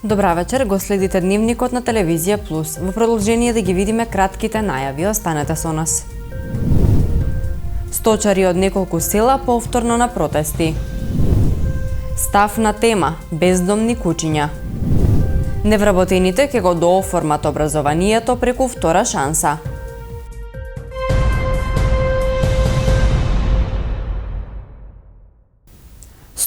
Добра вечер, го следите Дневникот на Телевизија Плюс. Во продолжение да ги видиме кратките најави, останете со нас. Сточари од неколку села повторно на протести. Став на тема бездомни куќиња. Невработените ќе го дооформат образованието преку втора шанса.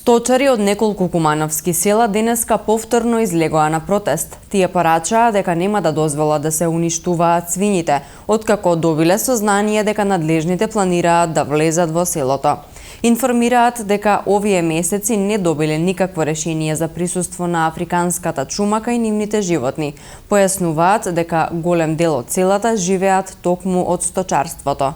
Сточари од неколку кумановски села денеска повторно излегоа на протест. Тие порачаа дека нема да дозволат да се уништуваат свињите, откако добиле сознание дека надлежните планираат да влезат во селото. Информираат дека овие месеци не добиле никакво решение за присуство на африканската чума кај нивните животни. Појаснуваат дека голем дел од селата живеат токму од сточарството.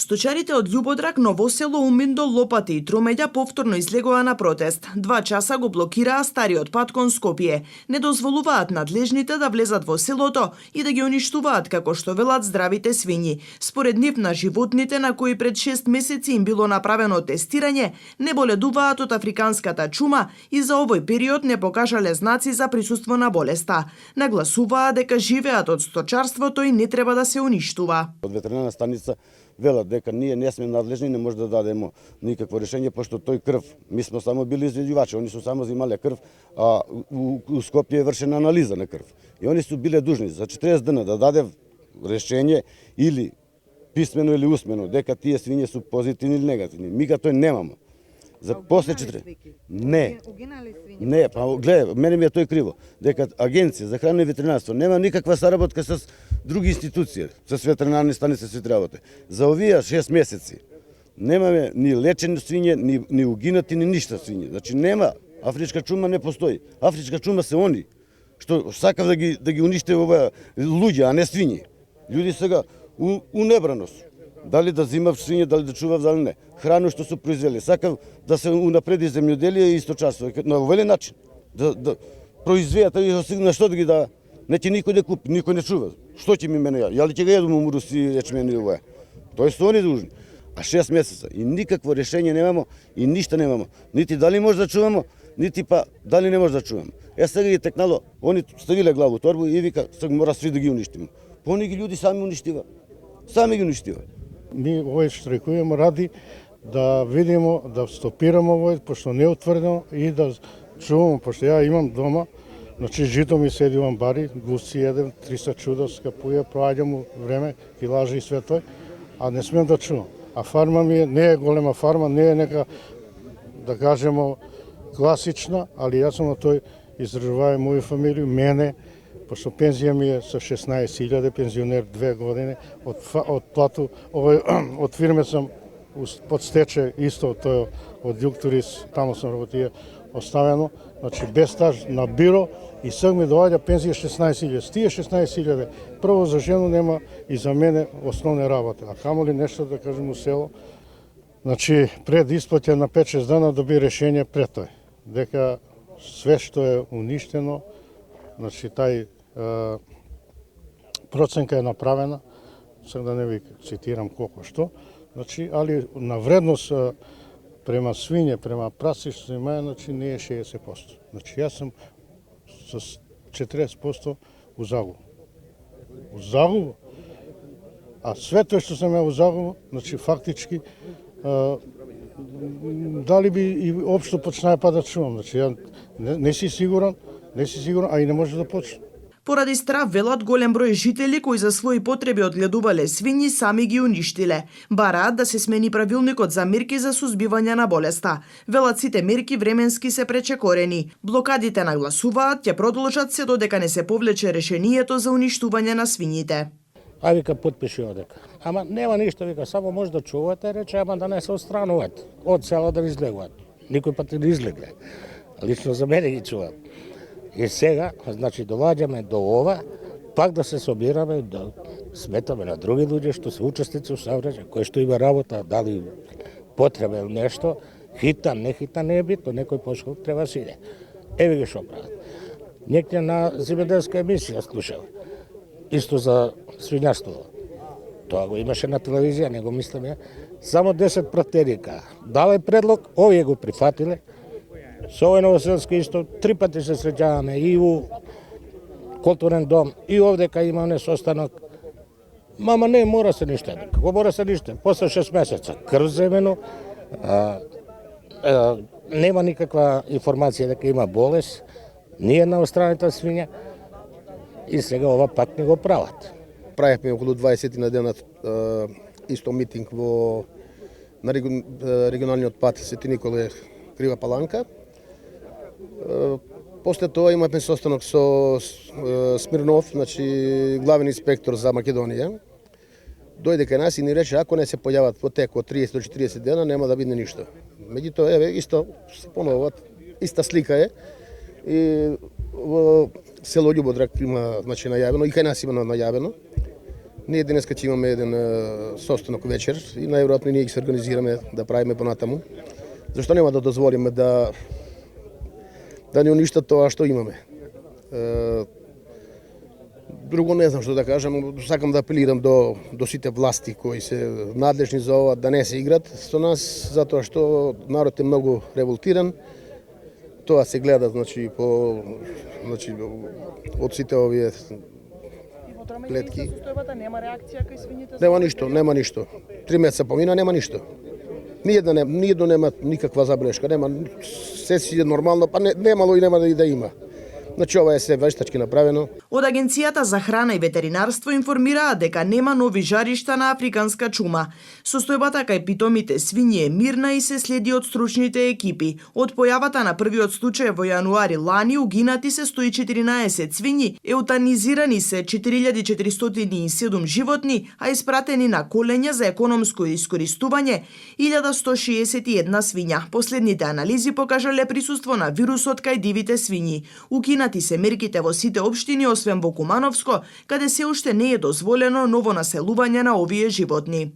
Сточарите од Љубодрак, Ново село, Уминдо, Лопати и Тромеѓа повторно излегоа на протест. 2 часа го блокираа стариот пат кон Скопје. Не дозволуваат надлежните да влезат во селото и да ги уништуваат, како што велат здравите свињи. Според нив на животните на кои пред 6 месеци им било направено тестирање, не боледуваат од африканската чума и за овој период не покажале знаци за присуство на болеста. Нагласуваа дека живеат од сточарството и не треба да се уништува. Од ветеринарна станица велат дека ние не сме надлежни, не може да дадеме никакво решение, пошто тој крв, ми сме само били изведувачи, они су само взимале крв, а у Скопје е вршена анализа на крв. И они су биле дужни за 40 дена да даде решение или писмено или усмено, дека тие свиња су позитивни или негативни. Мига тој немамо. За после 4... Не, па гледа, мене ми е тој криво, дека Агенција за храна и ветеринарство нема никаква соработка с други институции, с ветеринарни станици се работи. За овие 6 месеци немаме ни лечени свиње, ни угинати, ни ништа свиње. Значи нема, афричка чума не постои. Афричка чума се они што сакав да ги униште оваа луѓе, а не свињи. Луѓе сега у небраност. Дали да зимав свиње, дали да чував, дали не. Храна што су произвели. Сакав да се унапреди земјоделие и сточарство. На овој начин. Да произвеат и на што да ги дава. Не ќе никој да купи, никој не чува. Што ќе ми мене ја? Ја ли ќе го јадам умурус и ечмен и ова? Тој се они должни. А 6 месеца и никакво решение немамо и ништа немамо. Нити дали може да чувамо, нити па дали не може да чувамо. Сега ги текнало, они ставиле главу торбу и вика, сега мора сви да ги уништиме. Па они ги луѓе сами уништива. Сами ги уништива. Ми овој штрекуваме ради да видимо, да стопираме овој, пошто не е утврдено и да чуваме, пошто ја имам дома, значи жито ми седи у амбари, гусци едем, 300 чуда скапуја, проаѓам време, килажи и све тој, а не смеам да чувам. А фарма ми не е голема фарма, не е нека, да кажемо, класична, али јас сум на тој издржувај моја фамилија, мене, пошто пензија ми е со 16.000, пензионер 2 години, од плату, од фирме сам под стече исто тој од Јуктурис, таму сам работија оставено, значи без стаж на биро и сега ми доаѓа пензија 16.000. Тие 16.000 прво за жена нема и за мене основна работа, а камоли нешто да кажем у село. Значи пред исплаќа на 5-6 дана доби решение пред тој, дека све што е уништено, значи тај проценка е направена, сега да не ви цитирам колку што, значи, али на вредност према свиње, према праси што има, значи не е 60%. Значи јас сум с 40% у загуба. У загуба. А све тоа што сум ја у загуба, значи фактички дали би и општо почнаа па да чувам. Значи ја не си сигурен, а и не може да почне. Поради страв, велат, голем број жители кои за своји потреби одгледувале свињи сами ги уништиле. Бараат да се смени правилникот за мерки за сузбивање на болеста. Велат, сите мерки временски се пречекорени. Блокадите нагласуваат ќе продолжат се додека не се повлече решението за уништување на свињите. А вика потпиши одека. Ама нема ништо, вика, само може да чувате, рече, ама да не се отстрануваат од село да излегуваат. Никој пат не излегле. Лично за мене ги чувам. И сега, значи, доваѓаме до ова, пак да се собираме и да сметаме на други луѓе што се учесници у сообраќај, кои што има работа, дали потреба или нешто, хитан, не хитан, не е битно, некој пошол треба си иде. Еве ги што прават. Некој на земјоделска емисија слушав, исто за свињарство. Тоа го имаше на телевизија, не го мислиме. Само 10 протерика. Дале предлог, овие го прифатиле, Со овој Новоселски исто 3 пати се среќаваме и у културен дом и овдека имаме состанок. Мама не мора се ништо. Како мора се ништо? После 6 месеца крв земено, нема никаква информација дека има болест, ни една остраната свиња и сега ова пак не го прават. Правихме околу 20 на денат исто митинг на регионалниот пат Свети Николе Крива Паланка. После тоа имавме состанок со Смирнов, значи главен инспектор за Македонија. Дојде кај нас и ни рече ако не се појават во тек од 30 до 40 дена нема да биде ништо. Меѓутоа еве исто се поноват, иста слика е. И во село Љубодрак има значи најавено и кај нас има најавено. Ние денеска ќе имаме еден состанок вечер и најверојатно ние ќе се организираме да правиме понатаму. Зашто нема да дозволиме да не уништат тоа што имаме. Друго не знам што да кажам, сакам да апелирам до сите власти кои се надлежни за ова да не се играт со нас, затоа што народ е многу револтиран. Тоа се гледа значи од сите овие плетки. Нема реакција кај свињите? Нема ништо. 3 месеца помина, нема ништо. Ниедно нема никаква забелешка, нема, се си е нормално, па немало и нема да има. Значи ова е се вештачки направено. Од Агенцијата за храна и ветеринарство информираат дека нема нови жаришта на африканска чума. Состојбата кај питомите свињи е мирна и се следи од стручните екипи. Од појавата на првиот случај во јануари лани угинати се 114 свињи, еутанизирани се 4407 животни, а испратени на колење за економско искористување 1161 свиња. Последните анализи покажале присуство на вирусот кај дивите свињи. Укинати се мерките во сите општини освен во Кумановско, каде се уште не е дозволено ново населување на овие животни.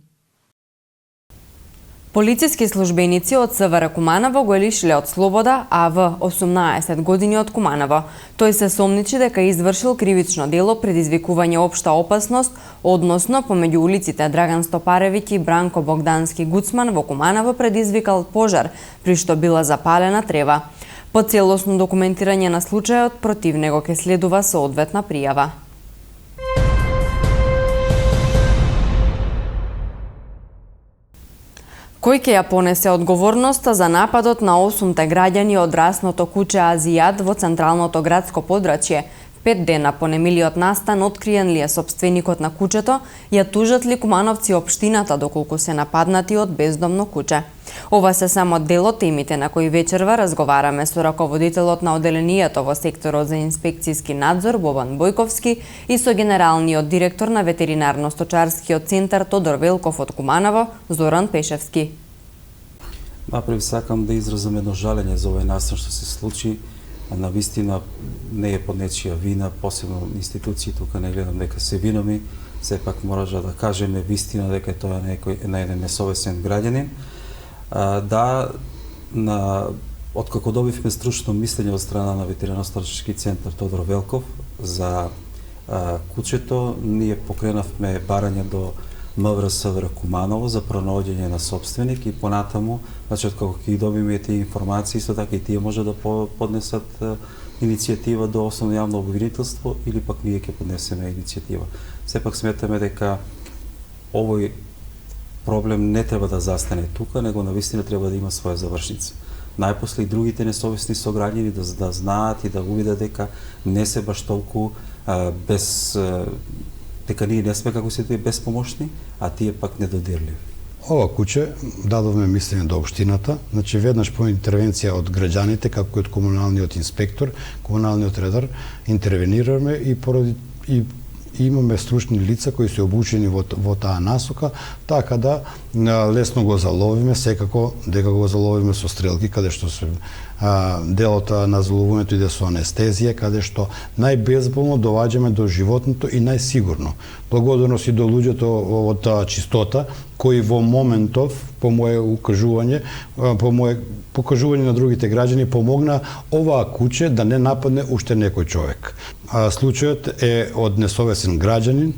Полициски службеници од СВР Куманово го лишиле од слобода АВ 18 години од Куманово. Тој се сомничи дека извршил кривично дело предизвикување општа опасност, односно помеѓу улиците Драган Стопаревиќ и Бранко Богдански Гуцман во Куманово предизвикал пожар, при што била запалена трева. По целосно документирање на случајот против него ќе следува соодветна пријава. Кој ќе ја понесе одговорноста за нападот на 8 граѓани од расното куќе Азијат во централното градско подрачје? 5 дена по немилиот настан откриен ли е сопственикот на куќето, ја тужат ли кумановци општината доколку се нападнати од бездомно куќе? Ова се само дел од темите на кои вечерва разговараме со раководителот на оделението во секторот за инспекцијски надзор Бобан Бојковски и со генералниот директор на ветеринарно-сточарскиот центар Тодор Велков од Куманово Зоран Пешевски. Напред сакам да изразам едно жалење за овој настан што се случи. Навистина не е под нечија вина, посебно институции, тука не гледам дека се виноми, сепак мораше да кажеме вистина дека тоа е на еден несовесен граѓанин. Откако добивме стручно мислење од страна на ветеринарно-сточарски центар Тодор Велков за куќето, ние покренавме барање до МВР СВР Куманово за пронаоѓање на сопственик и понатаму, значи откако ќе добиме тие информации, исто така и тие може да поднесат иницијатива до Основно јавно обвинителство или пак ние ќе поднесеме иницијатива. Сепак сметаме дека овој проблем не треба да застане тука, него навистина треба да има своја завршница. Најпосле и другите несовесни сограѓани да знаат и да увидат дека не се баш толку дека ние не сме како сите безпомошни, а тие пак недодирливи. Ова куќе дадовме мислење до општината, значи веднаш по интервенција од граѓаните, како и од комуналниот инспектор, комуналниот редар, интервенираме и имаме стручни лица кои се обучени во таа насока, така да лесно го заловиме, секако дека го заловиме со стрелки, каде што се делот на заловувањето иде со анестезија, каде што најбезболно доваѓаме до животното и најсигурно. Благодарност и до луѓето од чистота, кои во моментов, по моје укажување, по моје покажување на другите граѓани, помогна оваа куќе да не нападне уште некој човек. Случајот е од несовесен граѓанин,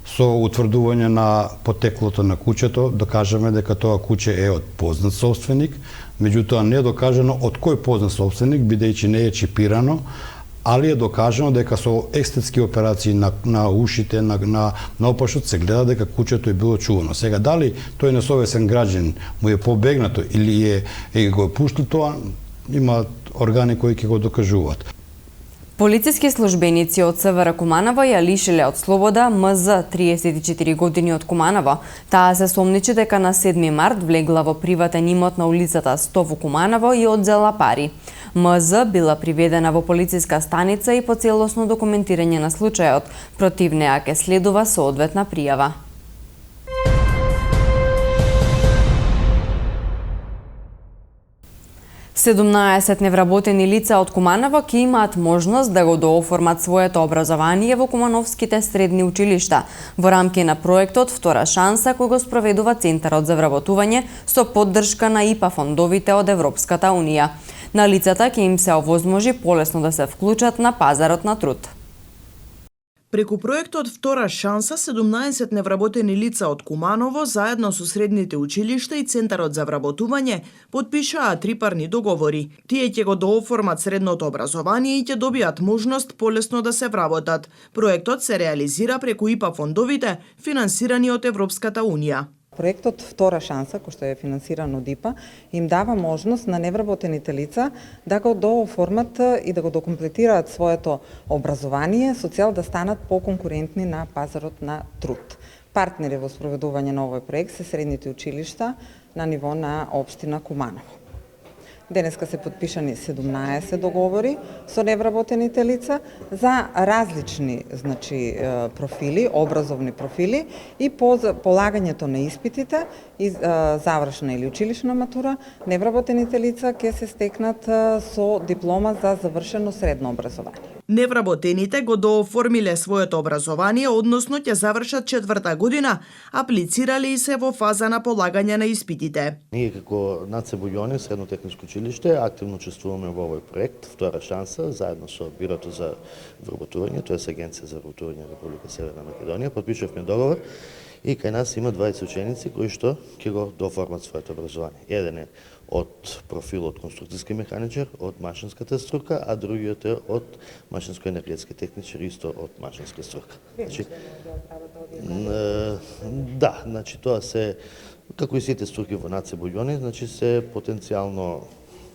со утврдување на потеклото на куќето, докажаме дека тоа куќе е од познат собственик, меѓутоа не е докажано од кој познат сопственик, бидејќи не е чипирано, али е докажано дека со естетски операции на ушите, на опашот се гледа дека кучето е било чувано. Сега, дали тој несовесен граѓанин му е побегнато или го е пуштил, тоа има органи кои ќе го докажуваат. Полициски службеници од СВР Куманово ја лишиле од слобода МЗ, 34 години од Куманово. Таа се сомничи дека на 7 март влегла во приватен имот на улицата 100 во Куманово и одзела пари. МЗ била приведена во полициска станица и по целосно документирање на случајот. Против неа ќе следува соодветна пријава. Седумнаесет невработени лица од Куманово ќе имаат можност да го дооформат своето образование во кумановските средни училишта во рамки на проектот Втора шанса кој го спроведува Центарот за вработување со поддршка на ИПА фондовите од Европската унија. На лицата ќе им се овозможи полесно да се вклучат на пазарот на труд. Преку проектот Втора шанса, 17 невработени лица од Куманово, заедно со средните училишта и Центарот за вработување, подпишаа трипарни договори. Тие ќе го дооформат средното образование и ќе добијат можност полесно да се вработат. Проектот се реализира преку ИПА фондовите, финансирани од Европската унија. Проектот Втора шанса, кој што е финансиран од ИПА, им дава можност на невработените лица да го дооформат и да го докомплетираат своето образование со цел да станат поконкурентни на пазарот на труд. Партнери во спроведување на овој проект се средните училишта на ниво на општина Куманово. Денеска се подпишани 17 договори со невработените лица за различни профили, образовни профили и по полагањето на испитите и завршна или училишна матура, невработените лица ќе се стекнат со диплома за завршено средно образование. Невработените го дооформиле своето образование, односно ќе завршат 4-та година, аплицирале и се во фаза на полагање на испитите. Ние како НАЦ Буѓони, Средно техничко училиште, активно учествуваме во овој проект Втора шанса, заедно со Бирото за вработување, тоа е Агенција за вработување на Република Северна Македонија. Подпишавме договор и кај нас има 20 ученици кои што ќе го дооформат своето образование. Еден е од профилот конструкцијски механичар, од машинската струка, а другиот е од машинско-енергетски техничар, исто од машинска струка. Значи тоа се, како и сите струки во НАЦ Буѓони, значи се потенцијално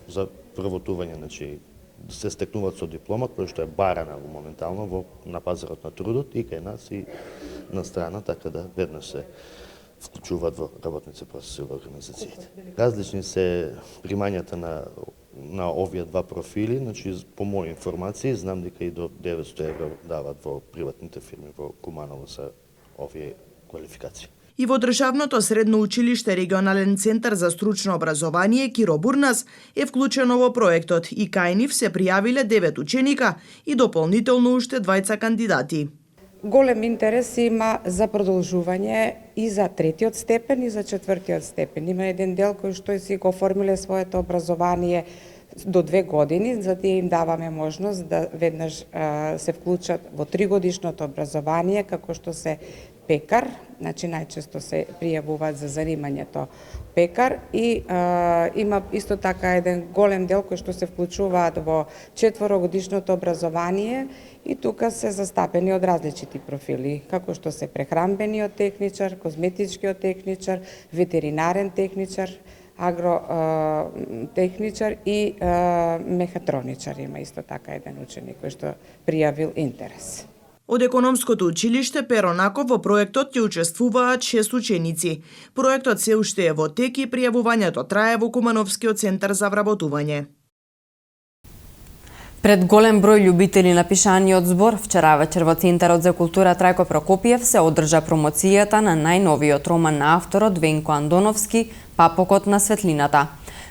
за вработување, значи се стекнуваат со диплома, која што е барана моментално на пазарот на трудот и кај нас и на страна, така да веднаш се вклучуваат во работници процеси во организациите. Различни се примањата на овие два профили, значи по мои информации знам дека и до 900 евро дават во приватните фирми во Куманово за овие квалификации. И во Државното средно училиште Регионален центар за стручно образование Киро Бурнас е вклучено во проектот и кај нив се пријавиле 9 ученика и дополнително уште 2 кандидати. Голем интерес има за продолжување и за третиот степен и за четвртиот степен. Има еден дел кој што си го оформиле своето образование до 2 години, за да им даваме можност да веднаш се вклучат во 3-годишното образование, како што се пекар, значи најчесто се пријавуваат за занимањето пекар и има исто така еден голем дел кој што се вклучуваат во 4-годишното образование и тука се застапени од различити профили, како што се прехранбениот техничар, козметичкиот техничар, ветеринарен техничар, агротехничар и мехатроничар. Има исто така еден ученик кој што пријавил интерес. Од економското училиште Перо Наков во проектот ќе учествуваат 6 ученици. Проектот се уште е во тек и пријавувањето трае во Кумановскиот центар за вработување. Пред голем број љубители на пишаниот збор, вчера вечер во Центарот за култура Трајко Прокопиев се одржа промоцијата на најновиот роман на авторот Венко Андоновски, Папокот на светлината.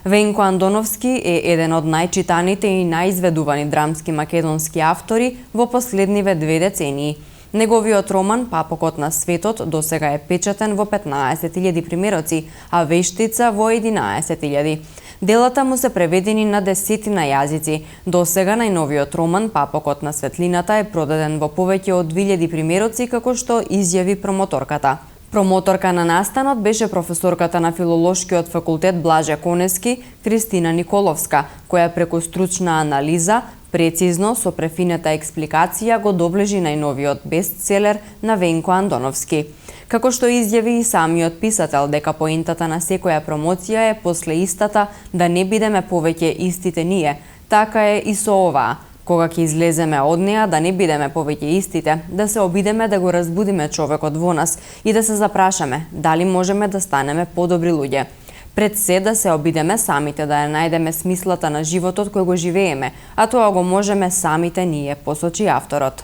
Венко Андоновски е еден од најчитаните и најизведувани драмски македонски автори во последниве 2 децении. Неговиот роман Папокот на светот досега е печатен во 15.000 примероци, а Вештица во 11.000. Делата му се преведени на 10 јазици. Досега најновиот роман Папокот на светлината е продаден во повеќе од 2000 примероци, како што изјави промоторката. Промоторка на настанот беше професорката на Филолошкиот факултет Блаже Конески, Кристина Николовска, која преку стручна анализа, прецизно со префинета експликација го доближи најновиот бестселер на Венко Андоновски. Како што изјави и самиот писател дека поентата на секоја промоција е после истата да не бидеме повеќе истите ние, така е и со оваа. Кога ќе излеземе од неа да не бидеме повеќе истите, да се обидеме да го разбудиме човекот во нас и да се запрашаме дали можеме да станеме подобри луѓе. Пред се да се обидеме самите да ја најдеме смислата на животот кој го живееме, а тоа го можеме самите ние, посочи авторот.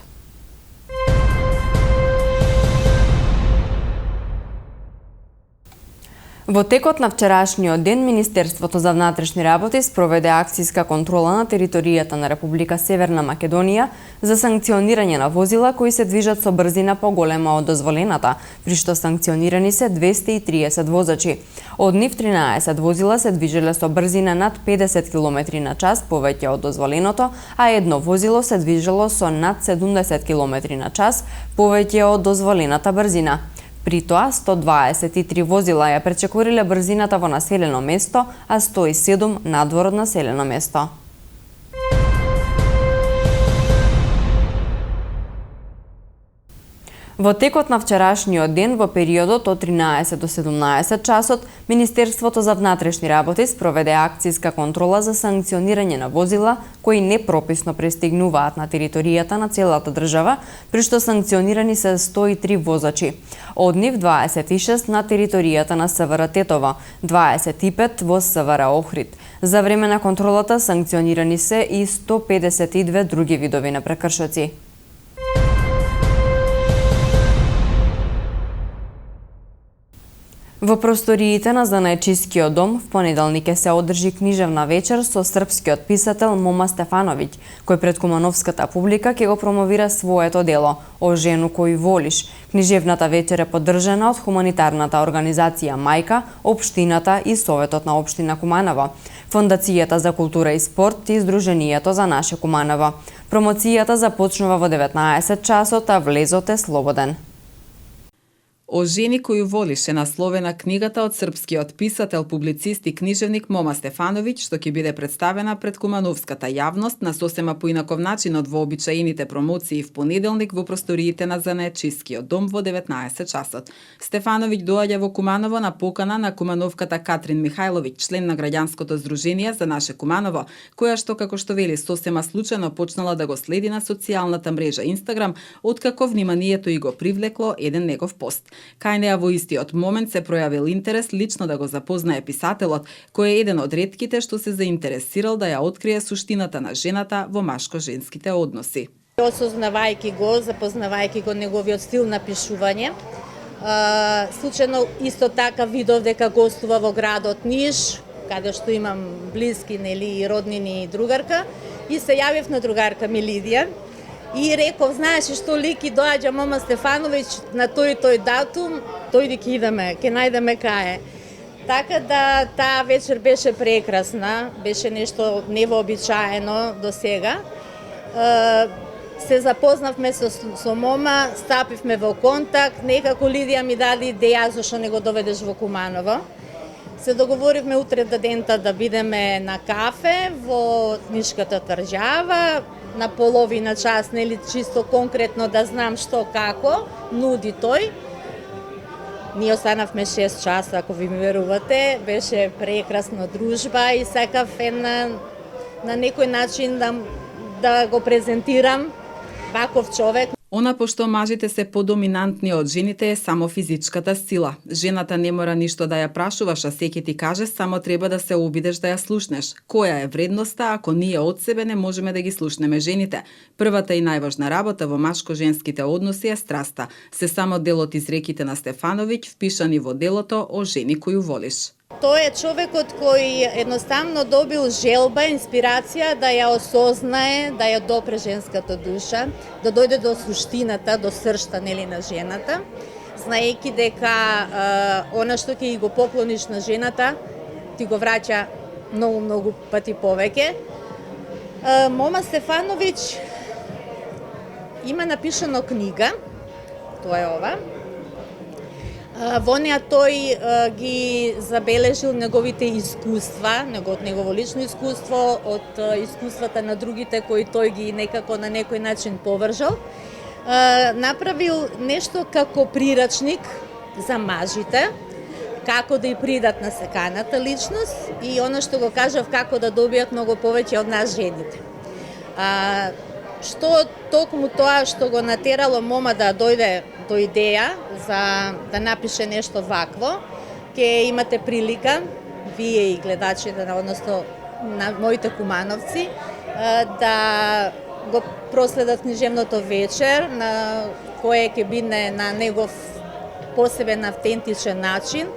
Во текот на вчерашниот ден, Министерството за внатрешни работи спроведе акцијска контрола на територијата на Република Северна Македонија за санкционирање на возила кои се движат со брзина поголема од дозволената, при што санкционирани се 230 возачи. Од нив 13 возила се движеле со брзина над 50 км/ч повеќе од дозволеното, а едно возило се движело со над 70 км/ч повеќе од дозволената брзина. При тоа 123 возила ја пречекориле брзината во населено место, а 107 надвор од населено место. Во текот на вчерашниот ден, во периодот од 13 до 17 часот, Министерството за внатрешни работи спроведе акцијска контрола за санкционирање на возила кои непрописно пристигнуваат на територијата на целата држава, при што санкционирани се 103 возачи. Од нив 26 на територијата на СВР Тетово, 25 во СВР Охрид. За време на контролата санкционирани се и 152 други видови на прекршоци. Во просториите на Занаечискиот дом в понеделник се одржи книжевна вечер со српскиот писател Мома Стефановиќ, кој пред кумановската публика ќе го промовира своето дело "О жену кој волиш". Книжевната вечер е поддржана од хуманитарната организација Мајка, општината и Советот на општина Куманово, Фондацијата за култура и спорт и Сдруженијето за наше Куманово. Промоцијата започнува во 19 часот, а влезот е слободен. О жени коју волиш е насловена книгата од српскиот писател, публицист и книжевник Мома Стефановиќ, што ќе биде представена пред кумановската јавност на сосема поинаков начин од вообичаените промоции в понеделник во просториите на Занаечискиот дом во 19 часот. Стефановиќ доаѓа во Куманово на покана на кумановката Катрин Михајловиќ, член на граѓанското здружение за наше Куманово, која што, како што вели, сосема случајно почнала да го следи на социјалната мрежа Инстаграм, откако вниманието и го привлекло еден негов пост. Кај неа во истиот момент се пројавил интерес лично да го запознае писателот, кој е еден од ретките што се заинтересирал да ја открие суштината на жената во машко-женските односи. Осознавајќи го, запознавајќи го неговиот стил на пишување, случајно исто така видов дека гостува во градот Ниш, каде што имам блиски, нели, роднини и другарка, и се јавив на другарка ми Лидија, и реков, знаеш што лики доаѓа Мома Стефановиќ на тој датум, тојди ќе идеме, ќе најдеме кај е. Така да таа вечер беше прекрасна, беше нешто невообичаено до сега. Се запознавме со Мома, стапивме во контакт, некако Лидија ми даде идеја зашто не го доведеш во Куманово. Се договоривме утре дента да бидеме на кафе во Нишката тржава, на половина час, нели чисто конкретно да знам што како нуди тој. Ние останавме 6 часа, ако ви ми верувате, беше прекрасна дружба и сакав на некој начин да го презентирам ваков човек. Она пошто мажите се подоминантни од жените е само физичката сила. Жената не мора ништо да ја прашуваш, а секи ти каже, само треба да се обидеш да ја слушнеш. Која е вредноста ако ние од себе не можеме да ги слушнеме жените? Првата и најважна работа во машко-женските односи е страста. Се само дел од изреките на Стефановиќ впишани во делото "О жени коју волиш". Тој е човекот кој едноставно добил желба, инспирација да ја осознае, да ја допре женската душа, да дојде до суштината, до сршта, нели, на жената, знаејќи дека она што ќе го поклониш на жената ти го враќа многу пати повеќе. Мома Стефановиќ има напишано книга, тоа е ова. Во неа тој ги забележил неговите искуства, негово лично искуство, од искуствата на другите кои тој ги некако на некој начин повржал. Направил нешто како прирачник за мажите, како да ја придат на секаната личност и она што го кажав како да добијат многу повеќе од нас жените. Што токму тоа што го натерало мома да дојде до идеја за да напише нешто вакво, ќе имате прилика, вие и гледачите, односно на моите кумановци, да го проследат книжевното вечер, на кое ќе биде на негов посебен автентичен начин.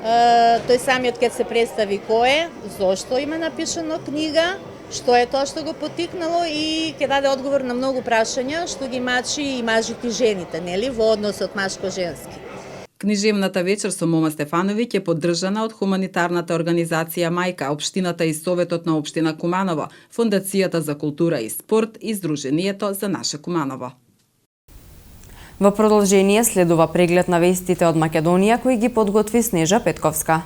Тој самиот ќе се представи кој е, зошто има напишано книга, што е тоа што го потикнало и ќе даде одговор на многу прашања што ги мачи и мажите и жените, нели, во односот машко-женски. Книжевната вечер со Мома Стефановиќ е поддржана од хуманитарната организација Мајка, општината и Советот на општина Куманово, Фондацијата за култура и спорт и Сдруженијето за наше Куманово. Во продолжение следува преглед на вестите од Македонија кои ги подготви Снежа Петковска.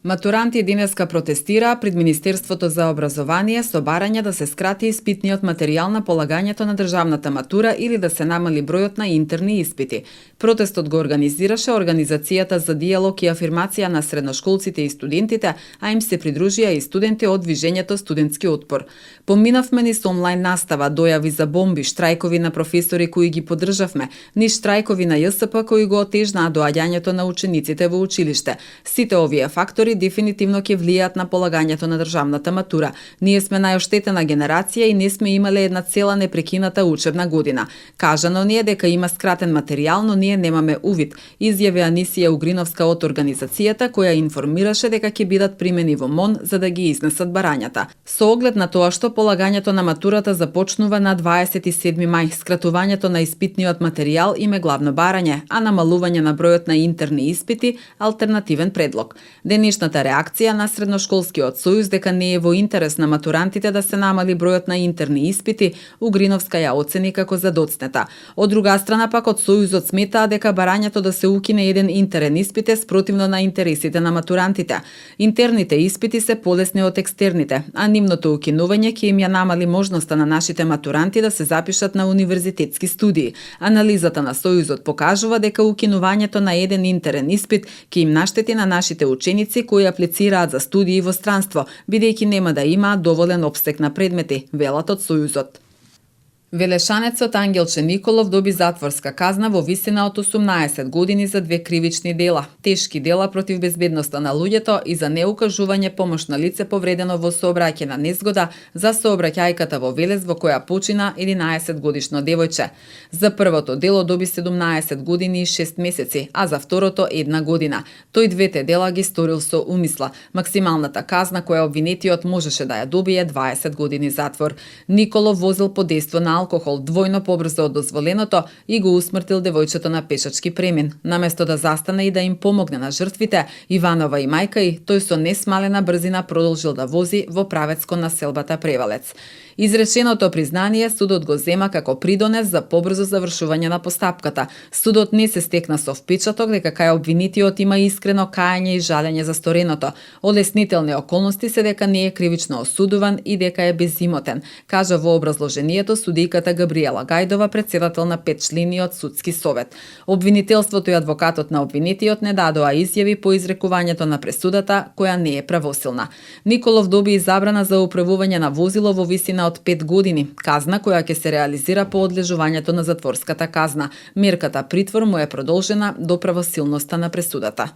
Матуранти денеска протестираа пред Министерството за образование со барање да се скрати испитниот материјал на полагањето на државната матура или да се намали бројот на интерни испити. Протестот го организираше Организацијата за дијалог и афирмација на средношколците и студентите, а им се придружија и студенти од движењето Студентски отпор. Поминавме низ онлайн настава, дојави за бомби, штрајкови на професори кои ги поддржавме, низ штрајкови на ЈСП кои го отежнаа доаѓањето на учениците во училиште. Сите овие фактори дефинитивно ќе влијаат на полагањето на државната матура. Ние сме најоштетена генерација и не сме имале една цела непрекината учебна година. Кажано ни е дека има скратен материјал, но ние немаме увид, изјави Анисија Угриновска од организацијата која информираше дека ќе бидат примени во МОН за да ги изнесат барањата. Со оглед на тоа што полагањето на матурата започнува на 27 мај, скратувањето на испитниот материјал им е главно барање, а намалување на бројот на интерни испити алтернативен предлог. Денешната реакција на Средношколскиот сојуз дека не е во интерес на матурантите да се намали бројот на интерни испити, Угриновска ја оцени како задоцнета. Од друга страна пак од сојузот сметаа дека барањето да се укине еден интерен испит е спротивно на интересите на матурантите. Интерните испити се полесни од екстерните, а нивното укинување ќе им ја намали можноста на нашите матуранти да се запишат на универзитетски студии. Анализата на сојузот покажува дека укинувањето на еден интерен испит ќе им наштети на нашите ученици кои аплицираат за студии во странство, бидејќи нема да имаат доволен опсег на предмети, велат од сојузот. Велешанецот Ангелче Николов доби затворска казна во висина од 18 години за 2 кривични дела, тешки дела против безбедноста на луѓето и за неукажување помош на лице повредено во сообраќајна незгода за сообраќајката во Велес во која почина 11 годишно девојче. За првото дело доби 17 години и 6 месеци, а за второто 1 година. Тој двете дела ги сторил со умисла. Максималната казна која обвинетиот можеше да ја добие 20 години затвор. Николов возил под дејство на алкохол двојно побрзо од дозволеното и го усмртил девојчето на пешачки премин. Наместо да застане и да им помогне на жртвите, Иванова и мајка й, тој со несмалена брзина продолжил да вози во правец кон населбата Превалец. Изреченото признание судот го зема како придонес за побрзо завршување на постапката. Судот не се стекна со впечаток дека кај обвинитиот има искрено кајање и жалење за стореното. Олеснителни околности се дека не е кривично осудуван и дека е безимотен, кажа во образложението судијката Габриела Гајдова, председател на 5-члениот судски совет. Обвинителството и адвокатот на обвинитиот не дадоа изјави по изрекувањето на пресудата, која не е правосилна. Николов доби и забрана за управување на возило во висина од 5 години, казна која ќе се реализира по одлежувањето на затворската казна. Мерката притвор му е продолжена до правосилноста на пресудата.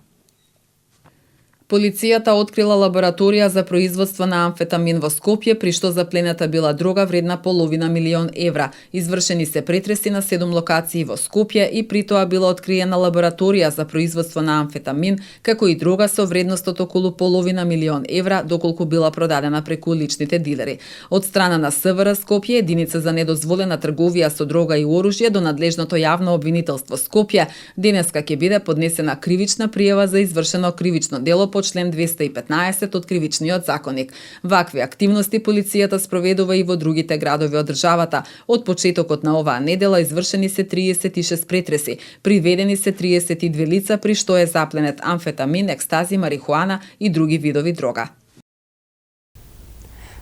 Полицијата открила лабораторија за производство на амфетамин во Скопје, при што заплената била дрога вредна половина милион евра. Извршени се претреси на 7 локации во Скопје и при тоа била откриена лабораторија за производство на амфетамин, како и дрога со вредност од околу половина милион евра, доколку била продадена преку личните дилери. Од страна на СВР Скопје, единица за недозволена трговија со дрога и оружје до надлежното јавно обвинителство Скопје, денеска ќе биде поднесена кривична пријава за извршено кривично дело по член 215 од Кривичниот законник. Вакви активности полицијата спроведува и во другите градови од државата. Од почетокот на оваа недела извршени се 36 претреси, приведени се 32 лица при што е запленет амфетамин, екстази, марихуана и други видови дрога.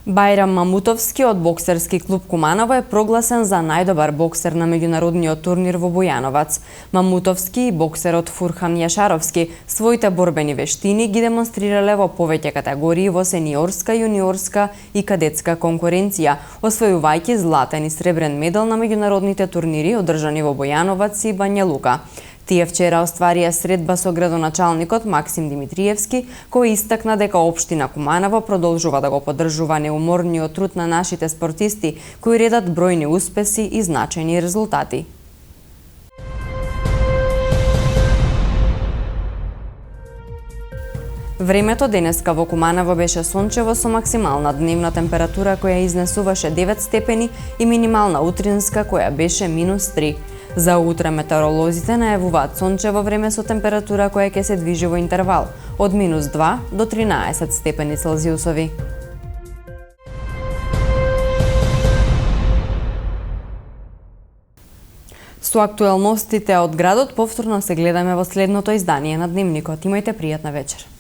Бајрам Мамутовски од боксерски клуб Куманово е прогласен за најдобар боксер на меѓународниот турнир во Бојановац. Мамутовски и боксерот Фурхан Јашаровски своите борбени вештини ги демонстрирале во повеќе категории во сениорска, јуниорска и кадетска конкуренција, освојувајќи златен и сребрен медал на меѓународните турнири одржани во Бојановац и Бања Лука. Тие вчера остварија средба со градоначалникот Максим Димитриевски, кој истакна дека општина Куманово продолжува да го поддржува неуморниот труд на нашите спортисти, кои редат бројни успеси и значајни резултати. Времето денеска во Куманово беше сончево со максимална дневна температура која изнесуваше 9 степени и минимална утринска која беше -3. За утре метеоролозите најавуваат сончево време со температура која ќе се движи во интервал од -2 до 13 степени Целзиусови. Со актуелностите од градот повторно се гледаме во следното издание на Дневникот. Имајте пријатна вечер.